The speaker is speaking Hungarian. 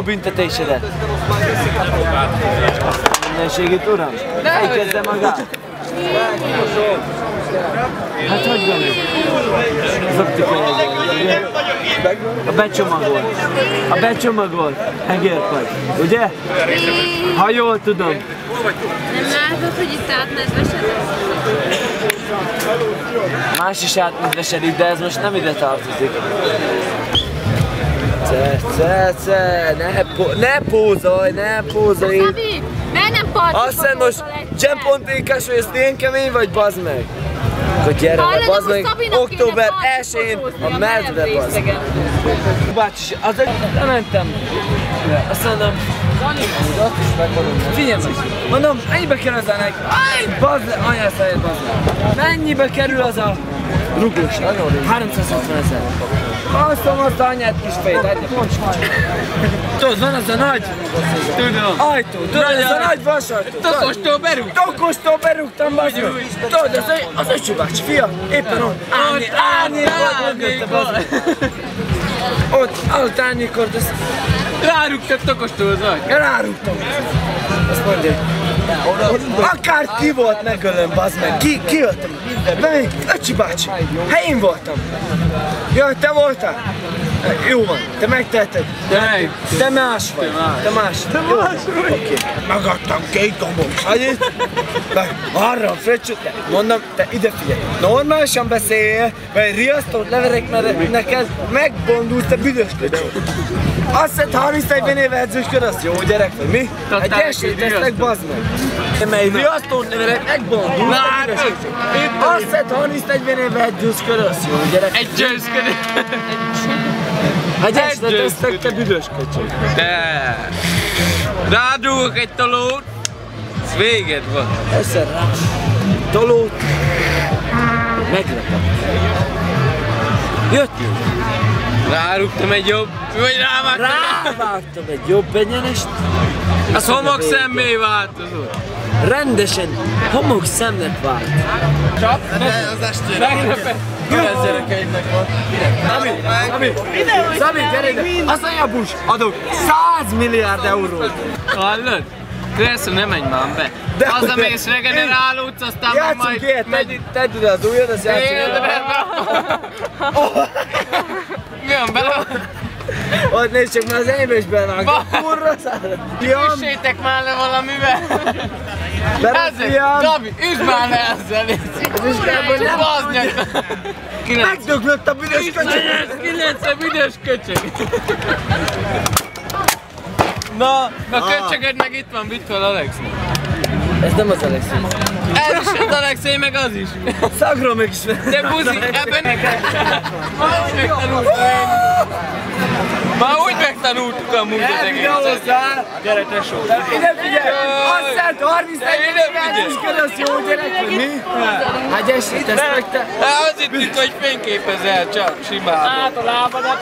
a büntetésedet? Mindenségét, uram? Fejkezze magát! Hát hogy van? Az optikai egyenlő. A becsomagolt egérpaj, ugye? Ha jól tudom. Nem látod, hogy itt átnedvesedik? Más is átnedvesedik, de ez most nem ide tartozik. Ne pózolj! Szabi, miért nem partizol? Azt hiszem most Csempont-ékás, hogy ez ilyen kemény vagy, bazd meg? Akkor gyere, bazd meg, október 1-én a medve, bazd meg. Bácsi, azért lementem. Azt mondom, azt is megmondom. Figyelj meg, mondom, mennyibe kerül az a nek? Bazd meg, anyász helyet, bazd meg. Mennyibe kerül az a rugós? 360 000. Azt mondom, azt a anyád kis fejét, adja, ponts. Tudod, van az a nagy? Tudom. Ajtó, tudod, az a nagy vasajtó. Tokostól berúgtam. Tokostól berúgtam, bazd meg. Tudod, az öcsű bácsi, fia, éppen ott árnyékolt mögötte, ott alatt árnyékolt, azt... Rárúgtad Tokostól az agy. Rárúgtam. Azt mondja, akár ki volt, megölöm, bazd meg. Ki öltem? Melyik? Öcsi bácsi. Helyén voltam. Jaj, te voltál? Jó van, te megteheted. Te más vagy. Te más. Jó. Oké. Megadtam 2 gombot. Arra, Fröccső, mondom, te ide figyelj. Normálisan beszéljél, vagy riasztót leverek neked, megbondulsz, te büdös köcsög. Azt hiszed 30-40 éve edzősköd, az jó gyerek vagy, mi? Egy esélyt tesznek, bazd meg. Mely riasztót leverek, megbondulsz, te büdös köcsög. Azt hiszed 30-40 éve edzősköd, az jó gyerek. Egy győzködő. Egy esélyt tesznek, te büdös köcsög. De. Rádugok egy tolót, ez véged van. Egyszer rá. Tolót. Meglepett. Jöttünk. Rárúgtam egy jobb, vagy Rávágtam egy jobb egyenest. Az homok szemmé változott. Rendesen homok szemnek vált. Csap? Az estére. Ezzerekeidnek van. Szabi, gyere ide! Azt mondja, Bush, adok 100 milliárd eurót. Hallod? Persze, nem menj már be. Hazamész, regenerálódsz, aztán meg majd... Játszunk ilyet, tedd ide az ujjad, azt játszunk ilyet. Mi van bele? Ott nézd csak, már az enyémbe is bevágom. Kurva szállat. Üssétek már le valamivel. Fiam. Gabi, üsd már le ezzel. Megdöglött a büdös köcsög. 9 büdös köcsög. Na, a köcsögöd meg itt van, vidd fel Alexnek. Ez nem az Alexi. Ez is az Alexé, meg az is. Szagról meg is. De buzi, ebben már úgy megtanultuk amúgy az egészet. Gyere tesó. Ide figyelj! Azt szállt 31 éves az jó gyerek, vagy mi? Hát esélyt ezt meg te. Az itt, hogy fényképezel csak, simán. Hát a lábadat